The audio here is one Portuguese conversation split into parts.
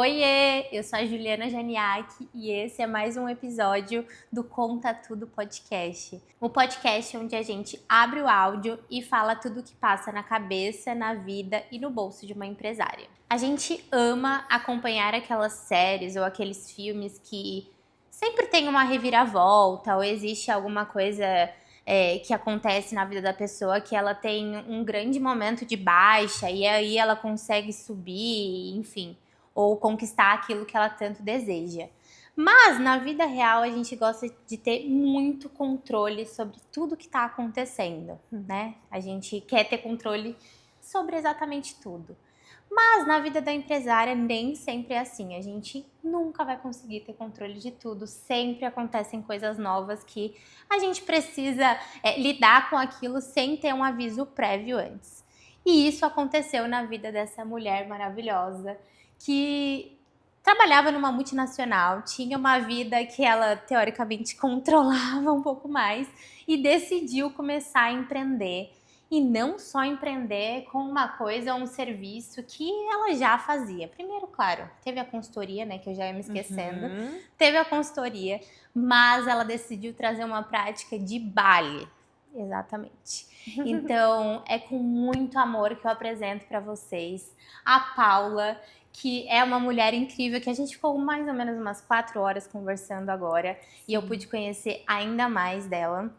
Oiê, eu sou a Juliana Janiak e esse é mais um episódio do Conta Tudo Podcast. Um podcast onde a gente abre o áudio e fala tudo o que passa na cabeça, na vida e no bolso de uma empresária. A gente ama acompanhar aquelas séries ou aqueles filmes que sempre tem uma reviravolta ou existe alguma coisa que acontece na vida da pessoa que ela tem um grande momento de baixa e aí ela consegue subir, enfim, ou conquistar aquilo que ela tanto deseja. Mas na vida real a gente gosta de ter muito controle sobre tudo que está acontecendo, né? A gente quer ter controle sobre exatamente tudo. Mas na vida da empresária nem sempre é assim. A gente nunca vai conseguir ter controle de tudo. Sempre acontecem coisas novas que a gente precisa lidar com aquilo sem ter um aviso prévio antes. E isso aconteceu na vida dessa mulher maravilhosa que trabalhava numa multinacional, tinha uma vida que ela teoricamente controlava um pouco mais e decidiu começar a empreender. E não só empreender com uma coisa ou um serviço que ela já fazia. Primeiro, claro, teve a consultoria, né, que eu já ia me esquecendo. Teve a consultoria, mas ela decidiu trazer uma prática de baile. Exatamente. Então, é com muito amor que eu apresento para vocês a Paula, que é uma mulher incrível, que a gente ficou mais ou menos umas 4 horas conversando agora. E eu pude conhecer ainda mais dela.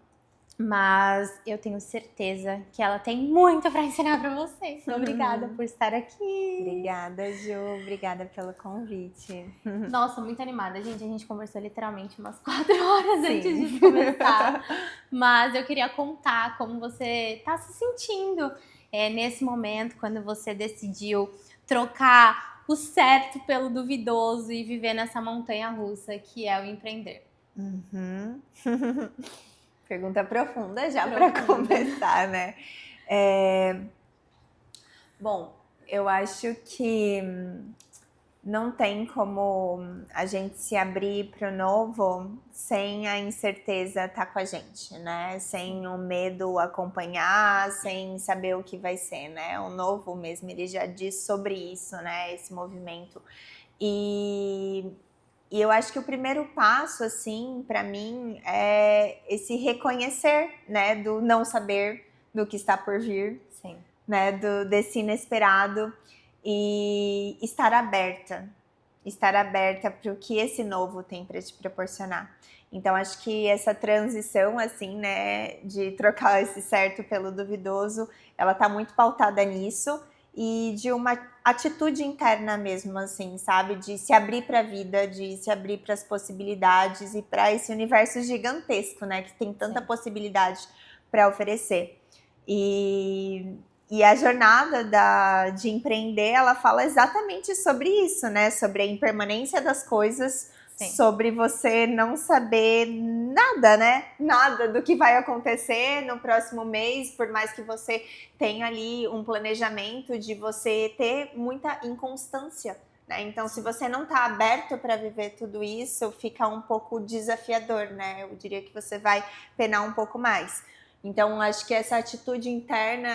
Mas eu tenho certeza que ela tem muito para ensinar para vocês. Obrigada por estar aqui. Obrigada, Ju. Obrigada pelo convite. Nossa, muito animada, gente. A gente conversou literalmente umas 4 horas antes de começar. Mas eu queria contar como você está se sentindo nesse momento, quando você decidiu trocar o certo pelo duvidoso e viver nessa montanha russa que é o empreender. Pergunta profunda já para começar, né? Bom, eu acho que não tem como a gente se abrir para o novo sem a incerteza estar com a gente, né? Sem o medo acompanhar, sem saber o que vai ser, né? O novo mesmo, ele já diz sobre isso, né? Esse movimento. E eu acho que o primeiro passo, assim, para mim, é esse reconhecer, né, do não saber do que está por vir, Sim. né, desse inesperado e estar aberta para o que esse novo tem para te proporcionar. Então, acho que essa transição, assim, né, de trocar esse certo pelo duvidoso, ela tá muito pautada nisso e de uma atitude interna mesmo, assim, sabe? De se abrir para a vida, de se abrir para as possibilidades e para esse universo gigantesco, né? Que tem tanta possibilidade para oferecer. E a jornada de empreender, ela fala exatamente sobre isso, né? Sobre a impermanência das coisas, sim, sobre você não saber nada, né? Nada do que vai acontecer no próximo mês, por mais que você tenha ali um planejamento de você ter muita inconstância, né? Então, se você não está aberto para viver tudo isso, fica um pouco desafiador, né? Eu diria que você vai penar um pouco mais. Então, acho que essa atitude interna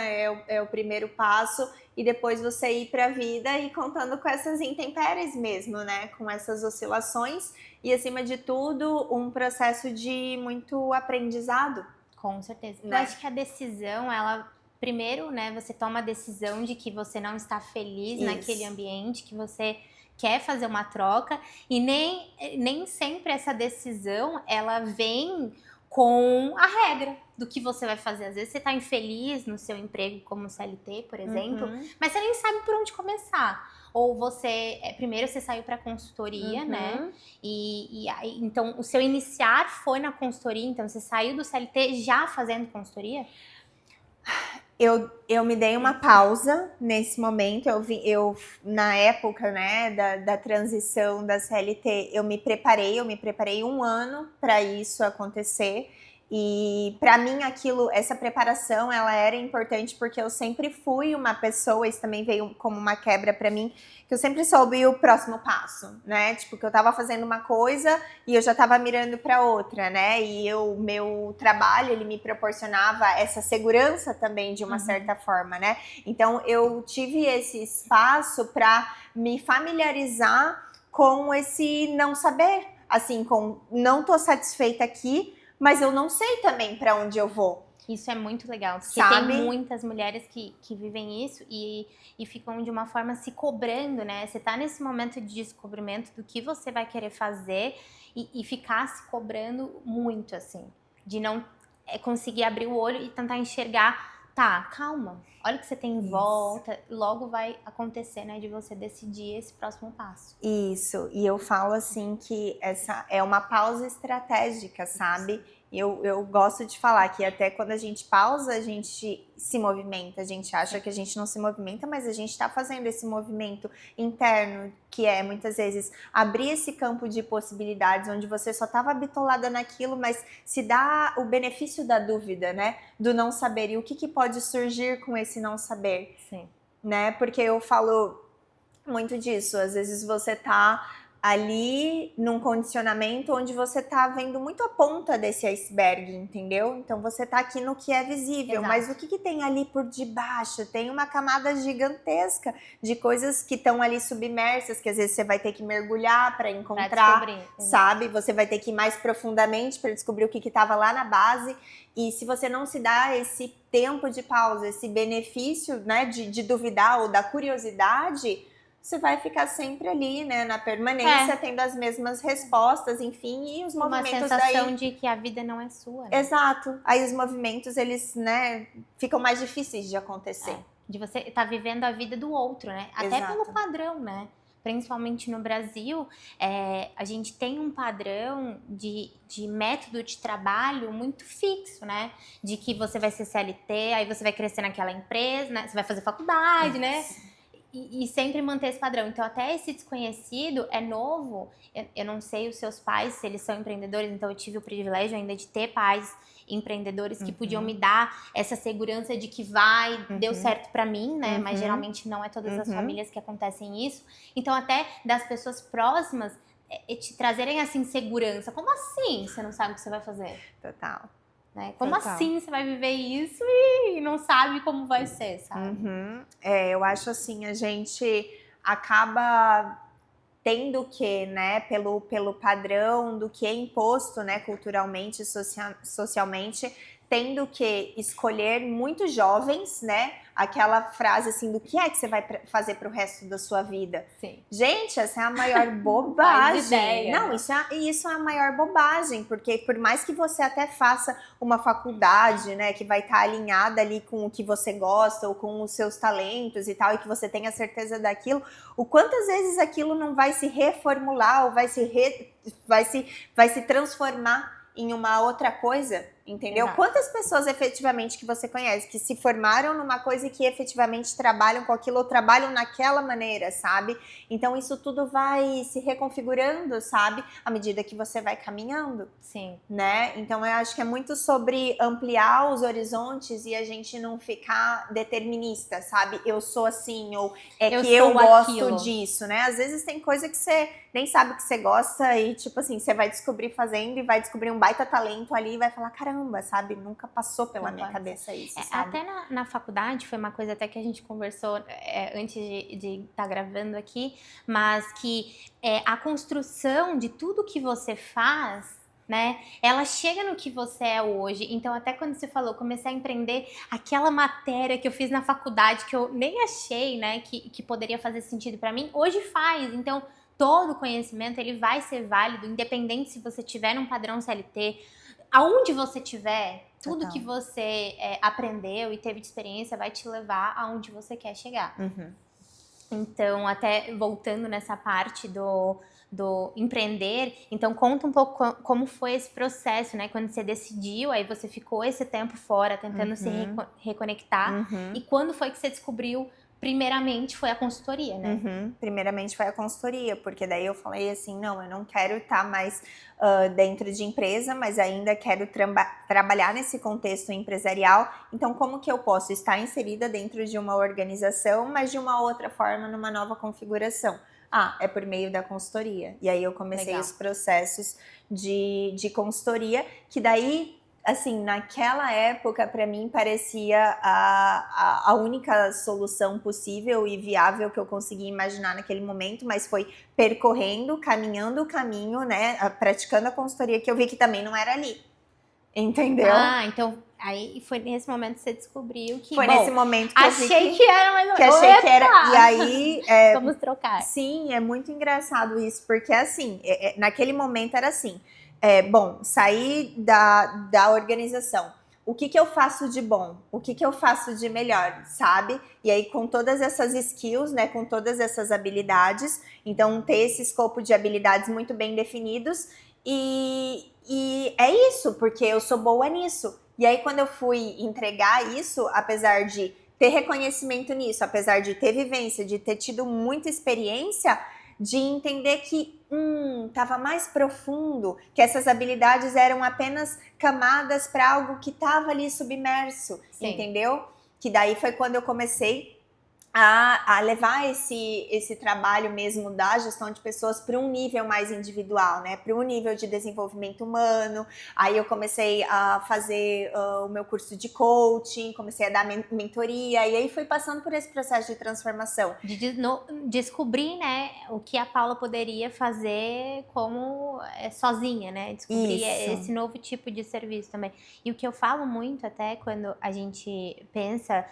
é o primeiro passo e depois você ir para a vida e contando com essas intempéries mesmo, né? Com essas oscilações e, acima de tudo, um processo de muito aprendizado. Com certeza. Né? Eu acho que a decisão, ela... Primeiro, né, você toma a decisão de que você não está feliz naquele ambiente, que você quer fazer uma troca e nem sempre essa decisão, ela vem com a regra do que você vai fazer. Às vezes você está infeliz no seu emprego como CLT, por exemplo, mas você nem sabe por onde começar. Ou você, primeiro você saiu para consultoria, né? E aí, então, o seu iniciar foi na consultoria, então você saiu do CLT já fazendo consultoria? Eu me dei uma pausa nesse momento, eu na época, né, da transição da CLT, eu me preparei 1 ano para isso acontecer E para mim essa preparação, ela era importante porque eu sempre fui uma pessoa, isso também veio como uma quebra para mim, que eu sempre soube o próximo passo, né? Tipo, que eu tava fazendo uma coisa e eu já tava mirando para outra, né? E o meu trabalho, ele me proporcionava essa segurança também de uma certa forma, né? Então eu tive esse espaço para me familiarizar com esse não saber, assim, com não tô satisfeita aqui, mas eu não sei também para onde eu vou. Isso é muito legal, porque sabe? tem muitas mulheres que vivem isso e ficam de uma forma se cobrando, né? Você tá nesse momento de descobrimento do que você vai querer fazer e ficar se cobrando muito, assim, de não conseguir abrir o olho e tentar enxergar. Tá, calma, olha o que você tem em volta, logo vai acontecer, né, de você decidir esse próximo passo. Isso, e eu falo assim que essa é uma pausa estratégica, sabe? Eu gosto de falar que até quando a gente pausa, a gente se movimenta, a gente acha que a gente não se movimenta, mas a gente está fazendo esse movimento interno, que é muitas vezes abrir esse campo de possibilidades, onde você só estava bitolada naquilo, mas se dá o benefício da dúvida, né? Do não saber, e o que pode surgir com esse não saber. Sim. Né? Porque eu falo muito disso, às vezes você tá ali num condicionamento onde você tá vendo muito a ponta desse iceberg, entendeu? Então você tá aqui no que é visível, Exato. mas o que tem ali por debaixo? Tem uma camada gigantesca de coisas que estão ali submersas, que às vezes você vai ter que mergulhar para encontrar, sabe? Você vai ter que ir mais profundamente para descobrir o que estava lá na base. E se você não se dá esse tempo de pausa, esse benefício, né, de duvidar ou da curiosidade, você vai ficar sempre ali, né, na permanência, tendo as mesmas respostas, enfim, e os movimentos daí... Uma sensação de que a vida não é sua, né? Exato. Aí os movimentos, eles, né, ficam mais difíceis de acontecer. De você estar vivendo a vida do outro, né? Até pelo padrão, né? Principalmente no Brasil, a gente tem um padrão de método de trabalho muito fixo, né? De que você vai ser CLT, aí você vai crescer naquela empresa, né? Você vai fazer faculdade, né? E sempre manter esse padrão. Então, até esse desconhecido é novo. Eu não sei os seus pais, se eles são empreendedores, então eu tive o privilégio ainda de ter pais empreendedores que podiam me dar essa segurança de que deu certo pra mim, né? Mas geralmente não é todas as famílias que acontecem isso. Então, até das pessoas próximas te trazerem essa insegurança. Como assim você não sabe o que você vai fazer? Total. Né? Como assim você vai viver isso e não sabe como vai ser, sabe? Eu acho assim, a gente acaba tendo que, né, pelo padrão do que é imposto, né, culturalmente, socialmente, tendo que escolher muito jovens, né, aquela frase assim, do que é que você vai fazer pro resto da sua vida? Sim. Gente, essa é a maior bobagem. Ideia, não, isso é a maior bobagem, porque por mais que você até faça uma faculdade, né, que vai estar alinhada ali com o que você gosta ou com os seus talentos e tal, e que você tenha certeza daquilo, o quantas vezes aquilo não vai se reformular ou vai se transformar em uma outra coisa, entendeu? Exato. Quantas pessoas efetivamente que você conhece que se formaram numa coisa e que efetivamente trabalham com aquilo ou trabalham naquela maneira, sabe? Então isso tudo vai se reconfigurando, sabe? À medida que você vai caminhando. Sim. Né? Então eu acho que é muito sobre ampliar os horizontes e a gente não ficar determinista, sabe? Eu sou assim, ou eu gosto disso, né? Às vezes tem coisa que você nem sabe que você gosta e, tipo assim, você vai descobrir fazendo e vai descobrir um baita talento ali e vai falar, caramba, sabe? Nunca passou pela minha cabeça isso, sabe? Até na faculdade, foi uma coisa até que a gente conversou antes de estar gravando aqui, mas que a construção de tudo que você faz, né? Ela chega no que você é hoje. Então, até quando você falou, comecei a empreender, aquela matéria que eu fiz na faculdade, que eu nem achei, né, que poderia fazer sentido pra mim, hoje faz. Então, todo conhecimento, ele vai ser válido, independente se você tiver num padrão CLT, aonde você tiver, tudo que você aprendeu e teve de experiência vai te levar aonde você quer chegar. Então, até voltando nessa parte do empreender, então conta um pouco como foi esse processo, né? Quando você decidiu, aí você ficou esse tempo fora tentando se reconectar. E quando foi que você descobriu primeiramente foi a consultoria, né? Primeiramente foi a consultoria, porque daí eu falei assim, não, eu não quero estar mais dentro de empresa, mas ainda quero trabalhar nesse contexto empresarial. Então, como que eu posso estar inserida dentro de uma organização, mas de uma outra forma, numa nova configuração? É por meio da consultoria. E aí eu comecei os processos de consultoria, que daí, assim, naquela época, para mim, parecia a única solução possível e viável que eu conseguia imaginar naquele momento, mas foi percorrendo, caminhando o caminho, né, praticando a consultoria, que eu vi que também não era ali. Entendeu? Então aí foi nesse momento que você descobriu que... Foi nesse momento que achei que era mais... Que achei que era... E aí... Vamos trocar. Sim, é muito engraçado isso, porque assim, naquele momento era assim... bom, saí da organização. O que eu faço de bom? O que eu faço de melhor, sabe? E aí, com todas essas skills, né? Com todas essas habilidades. Então, ter esse escopo de habilidades muito bem definidos. E é isso, porque eu sou boa nisso. E aí, quando eu fui entregar isso, apesar de ter reconhecimento nisso, apesar de ter vivência, de ter tido muita experiência... de entender que estava mais profundo, que essas habilidades eram apenas camadas para algo que estava ali submerso, entendeu? Que daí foi quando eu comecei a levar esse trabalho mesmo da gestão de pessoas para um nível mais individual, né? Para um nível de desenvolvimento humano. Aí eu comecei a fazer o meu curso de coaching, comecei a dar mentoria, e aí fui passando por esse processo de transformação. De descobrir, né, o que a Paula poderia fazer como sozinha, né? Descobrir esse novo tipo de serviço também. E o que eu falo muito até quando a gente pensa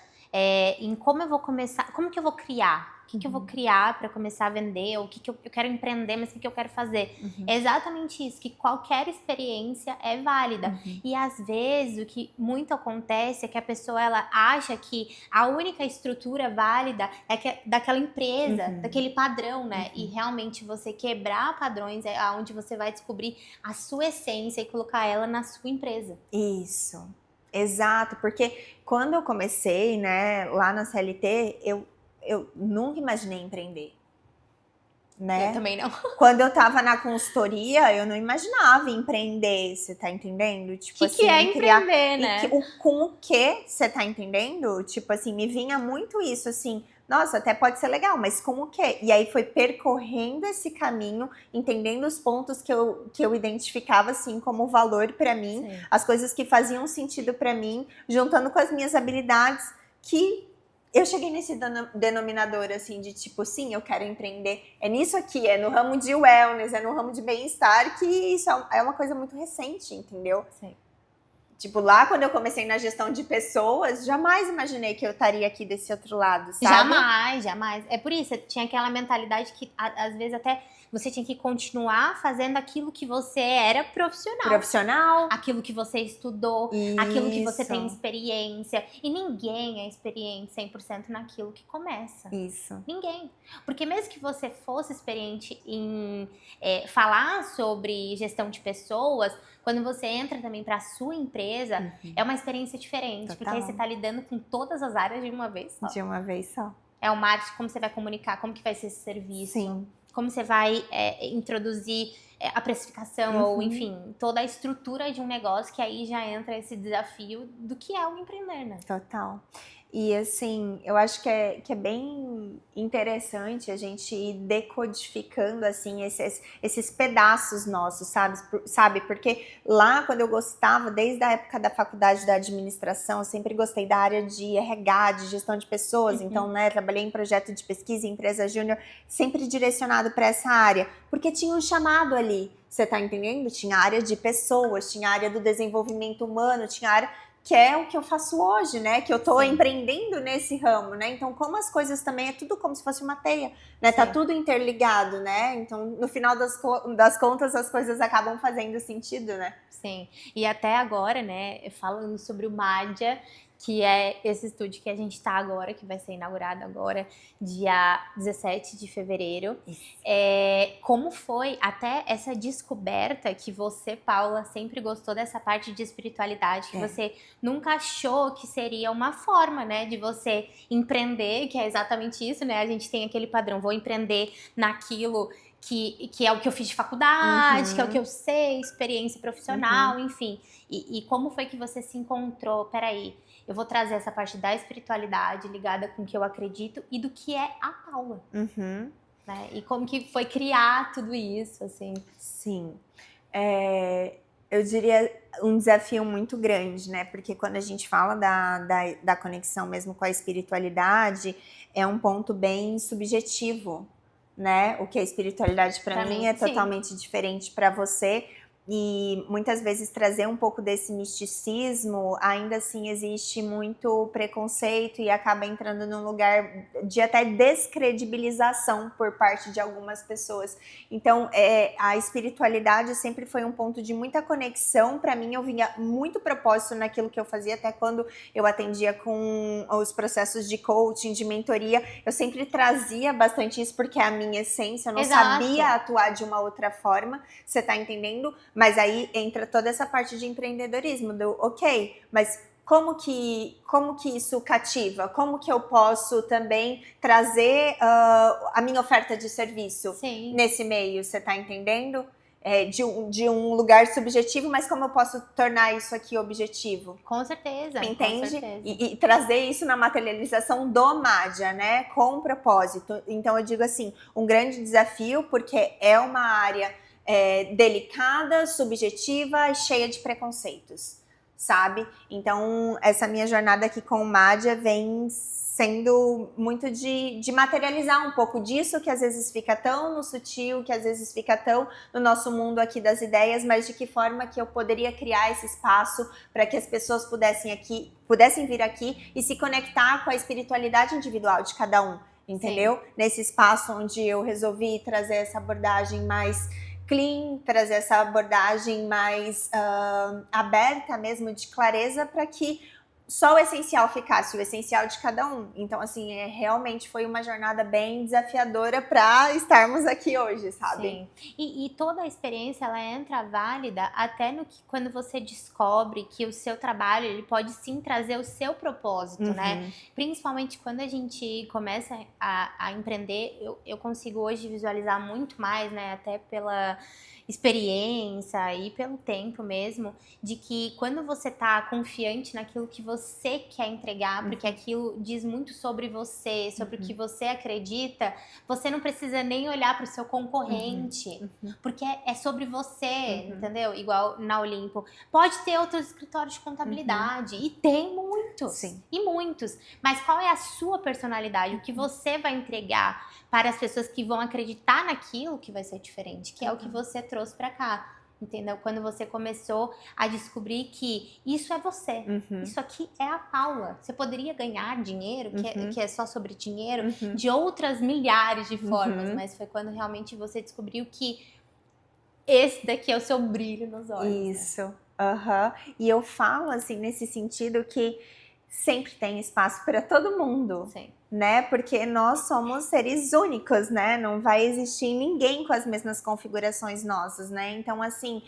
em como eu vou começar, como que eu vou criar, o que eu vou criar para começar a vender, o que eu quero empreender, mas o que eu quero fazer. É exatamente isso, que qualquer experiência é válida. E às vezes o que muito acontece é que a pessoa ela acha que a única estrutura válida é daquela empresa, daquele padrão, né? E realmente você quebrar padrões é onde você vai descobrir a sua essência e colocar ela na sua empresa. Isso. Exato, porque quando eu comecei, né, lá na CLT, eu nunca imaginei empreender, né? Eu também não. Quando eu tava na consultoria, eu não imaginava empreender, você tá entendendo? Tipo que é empreender, né? Com o que você tá entendendo? Tipo assim, me vinha muito isso, assim... Nossa, até pode ser legal, mas com o quê? E aí foi percorrendo esse caminho, entendendo os pontos que eu identificava assim como valor para mim, as coisas que faziam sentido para mim, juntando com as minhas habilidades, que eu cheguei nesse denominador assim de tipo, sim, eu quero empreender. É nisso aqui, é no ramo de wellness, é no ramo de bem-estar, que isso é uma coisa muito recente, entendeu? Sim. Tipo, lá quando eu comecei na gestão de pessoas, jamais imaginei que eu estaria aqui desse outro lado, sabe? Jamais. É por isso, tinha aquela mentalidade que às vezes até você tinha que continuar fazendo aquilo que você era profissional. Aquilo que você estudou, aquilo que você tem experiência. E ninguém é experiente 100% naquilo que começa. Isso. Ninguém. Porque mesmo que você fosse experiente em falar sobre gestão de pessoas, quando você entra também para a sua empresa, é uma experiência diferente. Porque aí você está lidando com todas as áreas de uma vez só. De uma vez só. É o marketing, como você vai comunicar, como que vai ser esse serviço. Sim. Como você vai introduzir a precificação, ou enfim, toda a estrutura de um negócio, que aí já entra esse desafio do que é o empreender, né? Total. E assim, eu acho que é bem interessante a gente ir decodificando assim esses pedaços nossos, sabe? Porque lá quando eu gostava, desde a época da faculdade da administração, eu sempre gostei da área de RH, de gestão de pessoas, então, né, trabalhei em projeto de pesquisa, empresa júnior, sempre direcionado para essa área, porque tinha um chamado ali, você tá entendendo? Tinha a área de pessoas, tinha a área do desenvolvimento humano, tinha a área... que é o que eu faço hoje, né? Que eu tô empreendendo nesse ramo, né? Então, como as coisas também, é tudo como se fosse uma teia, né? Tá tudo interligado, né? Então, no final das contas, as coisas acabam fazendo sentido, né? Sim. E até agora, né, falando sobre o Madja, que é esse estúdio que a gente tá agora, que vai ser inaugurado agora, dia 17 de fevereiro. Como foi até essa descoberta que você, Paula, sempre gostou dessa parte de espiritualidade, que você nunca achou que seria uma forma, né, de você empreender, que é exatamente isso, né? A gente tem aquele padrão, vou empreender naquilo que é o que eu fiz de faculdade, que é o que eu sei, experiência profissional, enfim. E como foi que você se encontrou? Peraí, eu vou trazer essa parte da espiritualidade ligada com o que eu acredito e do que é a Paula. Né? E como que foi criar tudo isso, assim? Sim. Eu diria um desafio muito grande, né? Porque quando a gente fala da conexão mesmo com a espiritualidade, é um ponto bem subjetivo, né? O que é espiritualidade para mim é totalmente diferente para você. E muitas vezes trazer um pouco desse misticismo, ainda assim existe muito preconceito e acaba entrando num lugar de até descredibilização por parte de algumas pessoas. Então, a espiritualidade sempre foi um ponto de muita conexão. Para mim, eu vinha muito propósito naquilo que eu fazia, até quando eu atendia com os processos de coaching, de mentoria, eu sempre trazia bastante isso, porque é a minha essência, eu não sabia atuar de uma outra forma, você tá entendendo? Mas aí entra toda essa parte de empreendedorismo, mas como que isso cativa? Como que eu posso também trazer a minha oferta de serviço nesse meio, você tá entendendo? De um lugar subjetivo, mas como eu posso tornar isso aqui objetivo? Com certeza. Entende? Com certeza. E trazer isso na materialização do Madja, né? Com propósito. Então eu digo assim, um grande desafio, porque é uma área delicada, subjetiva e cheia de preconceitos, sabe? Então, essa minha jornada aqui com o Madja vem sendo muito de materializar um pouco disso, que às vezes fica tão no sutil, que às vezes fica tão no nosso mundo aqui das ideias, mas de que forma que eu poderia criar esse espaço para que as pessoas pudessem vir aqui e se conectar com a espiritualidade individual de cada um, entendeu? Nesse espaço onde eu resolvi trazer essa abordagem mais clean, trazer essa abordagem mais aberta mesmo, de clareza, para que só o essencial ficasse, o essencial de cada um. Então, assim, realmente foi uma jornada bem desafiadora para estarmos aqui hoje, sabe? Sim. E toda a experiência, ela entra válida até no que, quando você descobre que o seu trabalho, ele pode sim trazer o seu propósito, né? Principalmente quando a gente começa a empreender, eu consigo hoje visualizar muito mais, né? Até pela experiência e pelo tempo mesmo, de que quando você tá confiante naquilo que você quer entregar, porque aquilo diz muito sobre você, sobre o que você acredita, você não precisa nem olhar para o seu concorrente, porque é sobre você, entendeu? Igual na Olimpo. Pode ter outros escritórios de contabilidade, e tem muitos, e muitos, mas qual é a sua personalidade? O que você vai entregar para as pessoas que vão acreditar naquilo que vai ser diferente, que é o que você trouxe para cá, entendeu? Quando você começou a descobrir que isso é você, isso aqui é a Paula. Você poderia ganhar dinheiro, que é só sobre dinheiro, de outras milhares de formas, mas foi quando realmente você descobriu que esse daqui é o seu brilho nos olhos. Isso, E eu falo assim, nesse sentido, que sempre tem espaço para todo mundo. Sim. Né? Porque nós somos seres únicos, né? Não vai existir ninguém com as mesmas configurações nossas, né? Então, assim,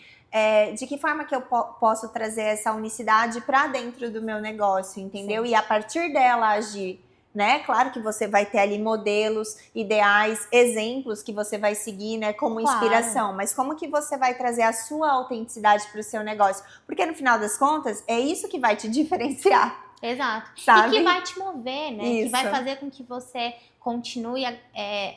de que forma que eu posso trazer essa unicidade para dentro do meu negócio, entendeu? E a partir dela agir, né? Claro que você vai ter ali modelos, ideais, exemplos que você vai seguir, né? Como inspiração, mas como que você vai trazer a sua autenticidade para o seu negócio? Porque no final das contas, é isso que vai te diferenciar. Exato. Sabe? E que vai te mover, né? Isso. Que vai fazer com que você continue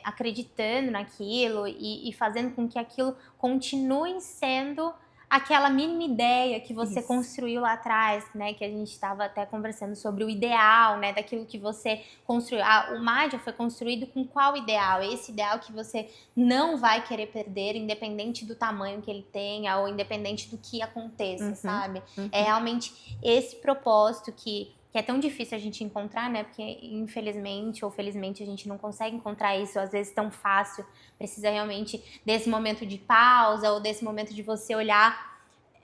acreditando naquilo e fazendo com que aquilo continue sendo aquela mínima ideia que você construiu lá atrás, né? Que a gente estava até conversando sobre o ideal, né? Daquilo que você construiu. O Madja foi construído com qual ideal? Esse ideal que você não vai querer perder, independente do tamanho que ele tenha ou independente do que aconteça, sabe? É realmente esse propósito que é tão difícil a gente encontrar, né? Porque infelizmente ou felizmente a gente não consegue encontrar isso, às vezes tão fácil. Precisa realmente desse momento de pausa ou desse momento de você olhar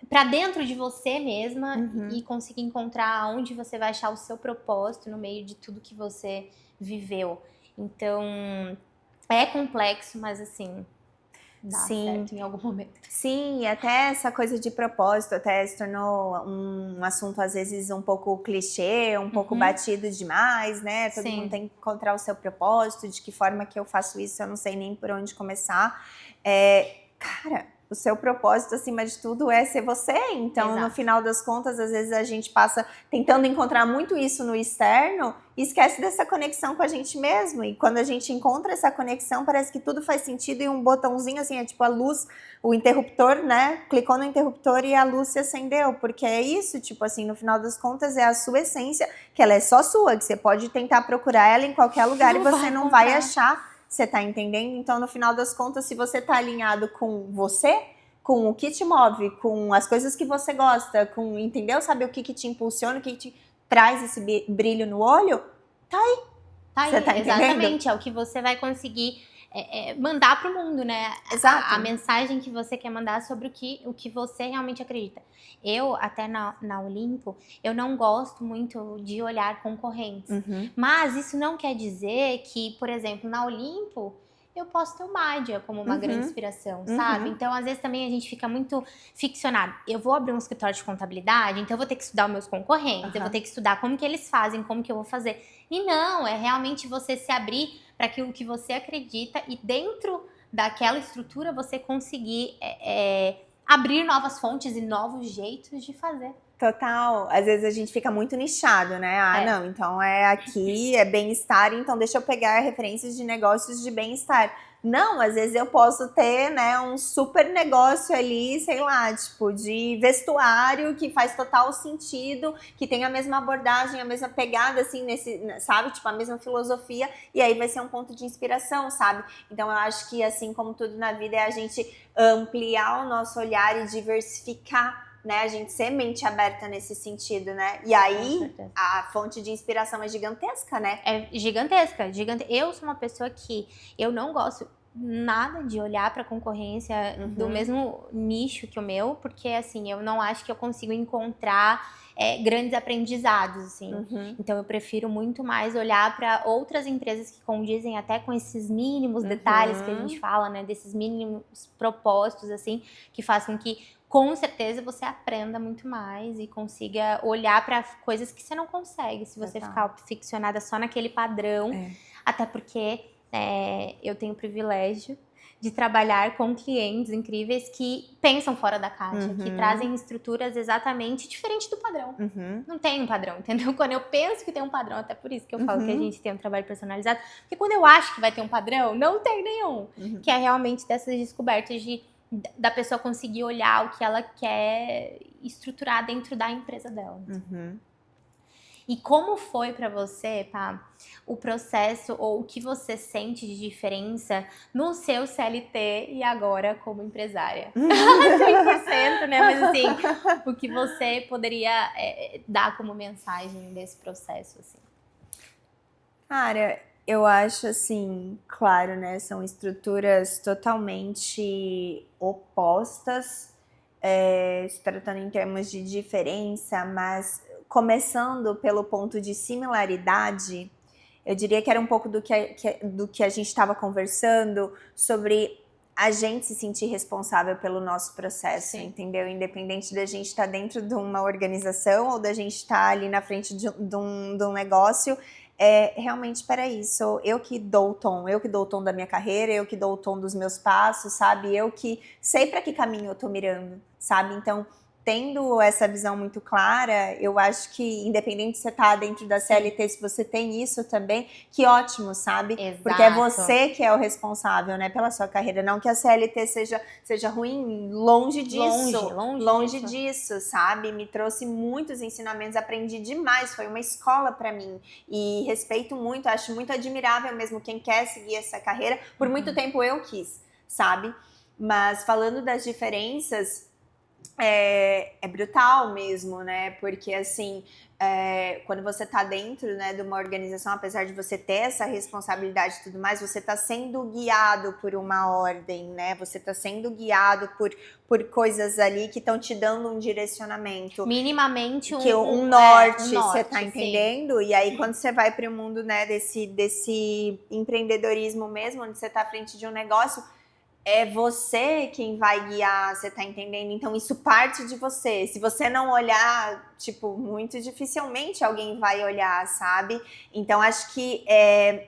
pra dentro de você mesma e conseguir encontrar onde você vai achar o seu propósito no meio de tudo que você viveu. Então, é complexo, mas assim, dá certo em algum momento. Sim, até essa coisa de propósito até se tornou um assunto às vezes um pouco clichê, um pouco batido demais, né? Todo mundo tem que encontrar o seu propósito, de que forma que eu faço isso, eu não sei nem por onde começar. Cara, o seu propósito, acima de tudo, é ser você. Então, no final das contas, às vezes a gente passa tentando encontrar muito isso no externo e esquece dessa conexão com a gente mesmo. E quando a gente encontra essa conexão, parece que tudo faz sentido e um botãozinho, assim, é tipo a luz, o interruptor, né? Clicou no interruptor e a luz se acendeu. Porque é isso, tipo assim, no final das contas, é a sua essência, que ela é só sua, que você pode tentar procurar ela em qualquer lugar e você não vai achar. Você tá entendendo? Então, no final das contas, se você tá alinhado com você, com o que te move, com as coisas que você gosta, com, entendeu? Sabe o que te impulsiona, o que te traz esse brilho no olho? Tá aí. Tá aí, você tá entendendo? exatamente. É o que você vai conseguir mandar pro mundo, né? Exato. A mensagem que você quer mandar sobre o que você realmente acredita. Eu, até na Olimpo, eu não gosto muito de olhar concorrentes. Mas isso não quer dizer que, por exemplo, na Olimpo, eu posso ter o Mádia como uma grande inspiração, sabe? Então, às vezes, também a gente fica muito ficcionado. Eu vou abrir um escritório de contabilidade, então eu vou ter que estudar os meus concorrentes, eu vou ter que estudar como que eles fazem, como que eu vou fazer. E não, é realmente você se abrir para aquilo que você acredita e dentro daquela estrutura você conseguir abrir novas fontes e novos jeitos de fazer. Total. Às vezes a gente fica muito nichado, né? Não, então é aqui, é bem-estar, então deixa eu pegar referências de negócios de bem-estar. Não, às vezes eu posso ter, né, um super negócio ali, sei lá, tipo, de vestuário que faz total sentido, que tem a mesma abordagem, a mesma pegada, assim, sabe? Tipo, a mesma filosofia, e aí vai ser um ponto de inspiração, sabe? Então eu acho que, assim como tudo na vida, é a gente ampliar o nosso olhar e diversificar, né, a gente ser mente aberta nesse sentido, né? E aí, a fonte de inspiração é gigantesca, né? É gigantesca. Eu sou uma pessoa que eu não gosto nada de olhar para concorrência do mesmo nicho que o meu, porque assim, eu não acho que eu consigo encontrar grandes aprendizados, assim. Então eu prefiro muito mais olhar para outras empresas que condizem até com esses mínimos detalhes que a gente fala, né? Desses mínimos propósitos, assim, que façam que com certeza você aprenda muito mais e consiga olhar para coisas que você não consegue se você ficar ficcionada só naquele padrão. Até porque eu tenho o privilégio de trabalhar com clientes incríveis que pensam fora da caixa, que trazem estruturas exatamente diferentes do padrão. Não tem um padrão, entendeu? Quando eu penso que tem um padrão, até por isso que eu falo que a gente tem um trabalho personalizado, porque quando eu acho que vai ter um padrão, não tem nenhum. Que é realmente dessas descobertas da pessoa conseguir olhar o que ela quer estruturar dentro da empresa dela. E como foi pra você, Pá, o processo ou o que você sente de diferença no seu CLT e agora como empresária? 100%, né? Mas assim, o que você poderia dar como mensagem desse processo, assim? Cara, eu acho assim, claro, né? São estruturas totalmente opostas, se tratando em termos de diferença, mas começando pelo ponto de similaridade, eu diria que era um pouco do que a gente estava conversando sobre a gente se sentir responsável pelo nosso processo, entendeu? Independente da gente estar dentro de uma organização ou da gente estar ali na frente de um negócio, realmente, peraí, sou eu que dou o tom da minha carreira, eu que dou o tom dos meus passos, sabe? Eu que sei para que caminho eu tô mirando, sabe? Então, tendo essa visão muito clara, eu acho que, independente de você estar dentro da CLT, se você tem isso também, que ótimo, sabe? Exato. Porque é você que é o responsável, né, pela sua carreira, não que a CLT seja ruim, longe disso. Longe disso, sabe? Me trouxe muitos ensinamentos, aprendi demais, foi uma escola para mim. E respeito muito, acho muito admirável mesmo quem quer seguir essa carreira. Por muito tempo eu quis, sabe? Mas falando das diferenças, é brutal mesmo, né? Porque assim, quando você tá dentro, né, de uma organização, apesar de você ter essa responsabilidade e tudo mais, você tá sendo guiado por uma ordem, né? Você tá sendo guiado por coisas ali que estão te dando um direcionamento. Minimamente um norte, um norte, você tá entendendo? Sim. E aí, quando você vai para o mundo, né, desse empreendedorismo mesmo, onde você tá à frente de um negócio, é você quem vai guiar, você tá entendendo? Então isso parte de você. Se você não olhar, tipo, muito dificilmente alguém vai olhar, sabe? Então acho que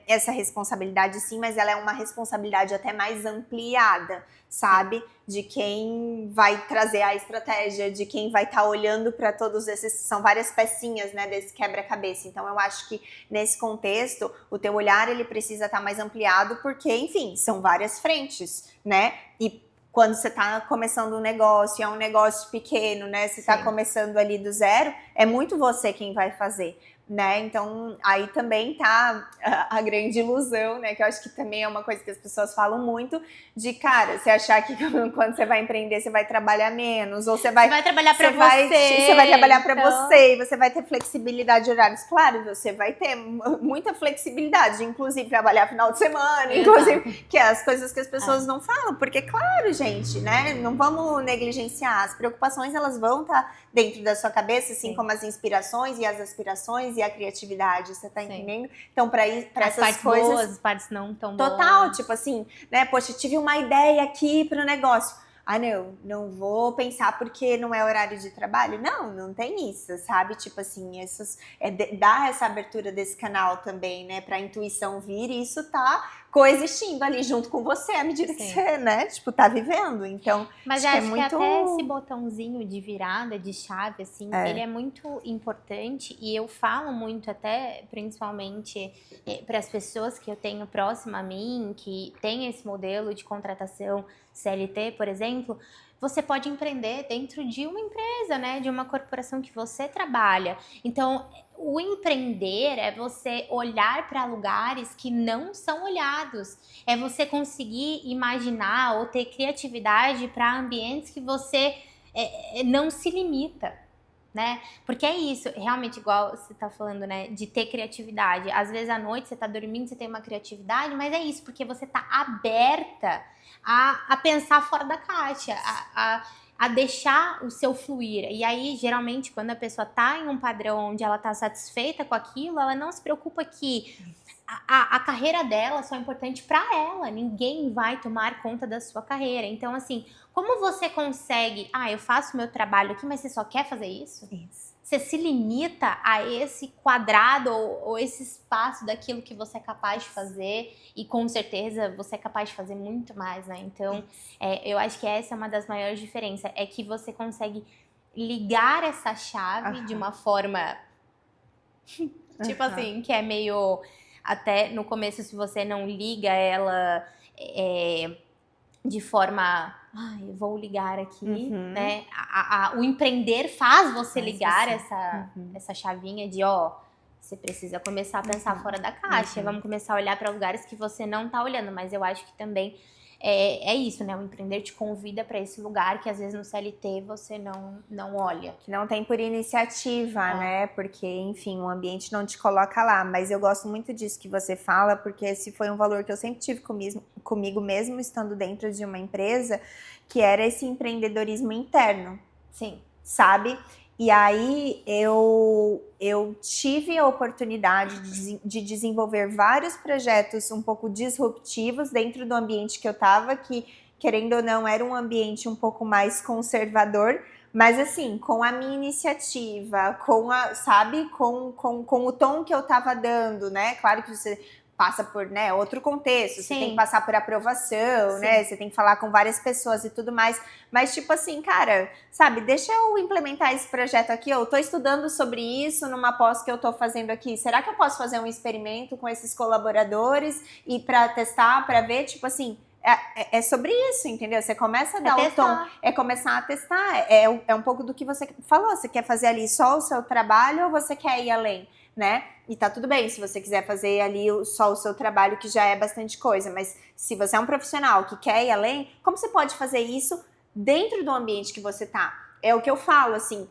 essa responsabilidade sim, mas ela é uma responsabilidade até mais ampliada, sabe? De quem vai trazer a estratégia, de quem vai estar olhando para todos esses, são várias pecinhas, né, desse quebra-cabeça. Então eu acho que nesse contexto, o teu olhar ele precisa estar mais ampliado, porque, enfim, são várias frentes, né? E quando você está começando um negócio, é um negócio pequeno, né? Você está começando ali do zero, é muito você quem vai fazer, né? Então, aí também tá a grande ilusão, né? Que eu acho que também é uma coisa que as pessoas falam muito, de, cara, você achar que quando você vai empreender, você vai trabalhar menos, ou você vai trabalhar pra você. Você vai trabalhar pra você, e você vai ter flexibilidade de horários. Claro, você vai ter muita flexibilidade, inclusive trabalhar final de semana, inclusive, que é as coisas que as pessoas não falam, porque, claro, gente, né? Não vamos negligenciar. As preocupações, elas vão estar dentro da sua cabeça, assim como as inspirações e as aspirações e a criatividade, você tá entendendo? Então, pra essas partes coisas... boas, as partes não tão boas. Total, tipo assim, né? Poxa, tive uma ideia aqui pro negócio. Ah, não vou pensar porque não é horário de trabalho. Não tem isso, sabe? Tipo assim, dar essa abertura desse canal também, né? Pra intuição vir e isso tá coexistindo ali junto com você à medida que você, né? Tipo, tá vivendo. Então, mas acho que até esse botãozinho de virada, de chave, assim, ele é muito importante e eu falo muito até, principalmente para as pessoas que eu tenho próximo a mim, que tem esse modelo de contratação CLT, por exemplo, você pode empreender dentro de uma empresa, né? De uma corporação que você trabalha. Então, o empreender é você olhar para lugares que não são olhados. É você conseguir imaginar ou ter criatividade para ambientes que você não se limita, né? Porque é isso, realmente, igual você tá falando, né? De ter criatividade. Às vezes à noite você tá dormindo, você tem uma criatividade, mas é isso, porque você tá aberta a pensar fora da caixa, a deixar o seu fluir. E aí, geralmente, quando a pessoa tá em um padrão onde ela tá satisfeita com aquilo, ela não se preocupa que a carreira dela só é importante para ela. Ninguém vai tomar conta da sua carreira. Então, assim, como você consegue... eu faço meu trabalho aqui, mas você só quer fazer isso? Isso. Você se limita a esse quadrado ou esse espaço daquilo que você é capaz de fazer e com certeza você é capaz de fazer muito mais, né? Então, eu acho que essa é uma das maiores diferenças, é que você consegue ligar essa chave de uma forma, tipo assim, que é meio... Até no começo, se você não liga ela de forma... eu vou ligar aqui, né? O empreender faz você ligar essa chavinha de, você precisa começar a pensar fora da caixa. Vamos começar a olhar para lugares que você não tá olhando. Mas eu acho que também é isso, né? O empreender te convida para esse lugar que às vezes no CLT você não olha. Que não tem por iniciativa, né? Porque, enfim, o ambiente não te coloca lá. Mas eu gosto muito disso que você fala, porque esse foi um valor que eu sempre tive comigo mesmo, estando dentro de uma empresa, que era esse empreendedorismo interno. Sim. Sabe? E aí eu tive a oportunidade de desenvolver vários projetos um pouco disruptivos dentro do ambiente que eu tava, que, querendo ou não, era um ambiente um pouco mais conservador, mas assim, com a minha iniciativa, com o tom que eu tava dando, né? Claro que você passa por, né, outro contexto, você tem que passar por aprovação, né, você tem que falar com várias pessoas e tudo mais, mas tipo assim, cara, sabe, deixa eu implementar esse projeto aqui, eu tô estudando sobre isso numa pós que eu tô fazendo aqui, será que eu posso fazer um experimento com esses colaboradores e pra testar, pra ver, tipo assim, é sobre isso, entendeu? Você começa a dar o tom, começar a testar, é um pouco do que você falou, você quer fazer ali só o seu trabalho ou você quer ir além? Né? E tá tudo bem se você quiser fazer ali só o seu trabalho, que já é bastante coisa, mas se você é um profissional que quer ir além, como você pode fazer isso dentro do ambiente que você tá? É o que eu falo, assim,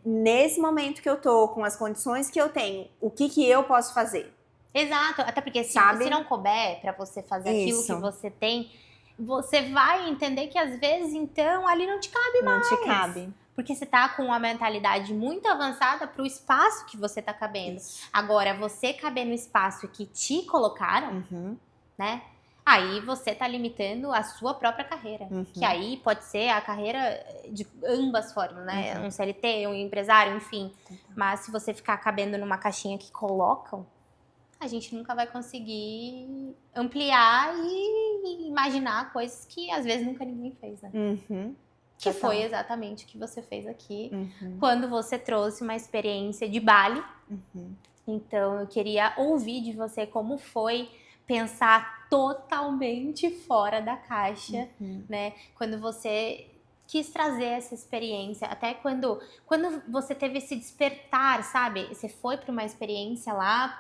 nesse momento que eu tô, com as condições que eu tenho, o que eu posso fazer? Exato, até porque se não couber pra você fazer aquilo que você tem, você vai entender que às vezes, então, ali não te cabe mais. Não te cabe. Porque você tá com uma mentalidade muito avançada pro espaço que você tá cabendo. Isso. Agora, você caber no espaço que te colocaram, né? Aí você tá limitando a sua própria carreira. Que aí pode ser a carreira de ambas formas, né? Um CLT, um empresário, enfim. Mas se você ficar cabendo numa caixinha que colocam, a gente nunca vai conseguir ampliar e imaginar coisas que às vezes nunca ninguém fez, né? Que foi exatamente o que você fez aqui, quando você trouxe uma experiência de Bali. Então, eu queria ouvir de você como foi pensar totalmente fora da caixa, né? Quando você quis trazer essa experiência, até quando você teve esse despertar, sabe? Você foi para uma experiência lá,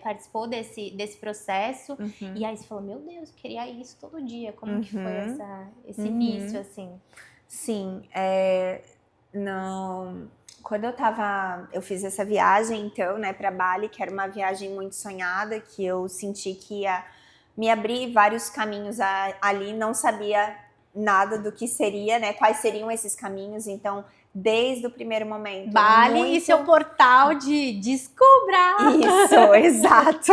participou desse processo, e aí você falou, meu Deus, eu queria isso todo dia. Como que foi esse início, assim? Sim, quando eu fiz essa viagem, então, né, para Bali, que era uma viagem muito sonhada, que eu senti que ia me abrir vários caminhos ali, não sabia nada do que seria, né, quais seriam esses caminhos, então, desde o primeiro momento. Bali e seu portal de descubra! Isso, exato!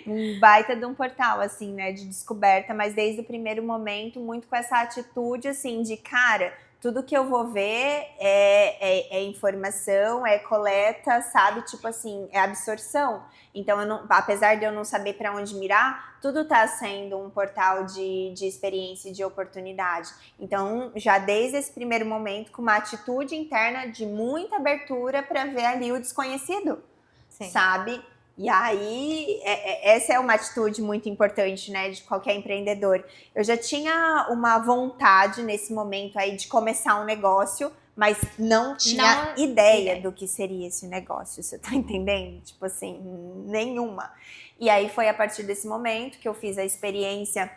Um baita de um portal, assim, né, de descoberta, mas desde o primeiro momento, muito com essa atitude, assim, de cara, tudo que eu vou ver é informação, é coleta, sabe? Tipo assim, é absorção. Então, apesar de eu não saber para onde mirar, tudo tá sendo um portal de experiência e de oportunidade. Então, já desde esse primeiro momento, com uma atitude interna de muita abertura para ver ali o desconhecido, sabe? E aí, essa é uma atitude muito importante, né, de qualquer empreendedor. Eu já tinha uma vontade nesse momento aí de começar um negócio, mas não tinha ideia do que seria esse negócio, você tá entendendo? Tipo assim, nenhuma. E aí foi a partir desse momento que eu fiz a experiência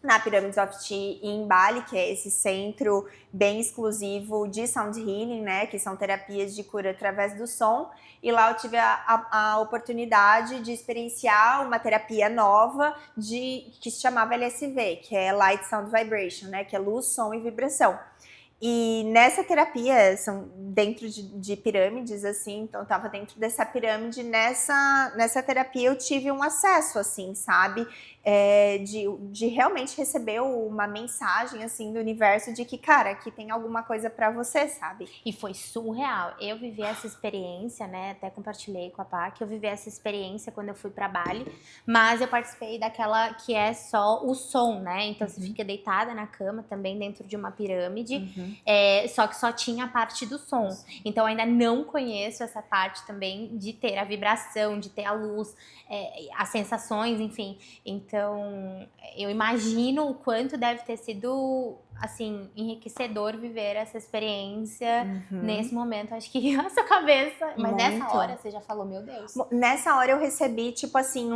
na Pyramids of Tea em Bali, que é esse centro bem exclusivo de sound healing, né, que são terapias de cura através do som, e lá eu tive a oportunidade de experienciar uma terapia nova que se chamava LSV, que é Light Sound Vibration, né, que é luz, som e vibração. E nessa terapia, são dentro de pirâmides, assim, então eu tava dentro dessa pirâmide, nessa terapia eu tive um acesso, assim, sabe? De realmente receber uma mensagem, assim, do universo de que, cara, aqui tem alguma coisa pra você, sabe? E foi surreal. Eu vivi essa experiência, né? Até compartilhei com a Pá, que eu vivi essa experiência quando eu fui pra Bali, mas eu participei daquela que é só o som, né? Então você fica deitada na cama também dentro de uma pirâmide, só que só tinha a parte do som. Então eu ainda não conheço essa parte também de ter a vibração, de ter a luz, as sensações, enfim. Então, eu imagino o quanto deve ter sido, assim, enriquecedor viver essa experiência nesse momento. Acho que a sua cabeça... Mas nessa hora você já falou, meu Deus. Nessa hora eu recebi, tipo assim,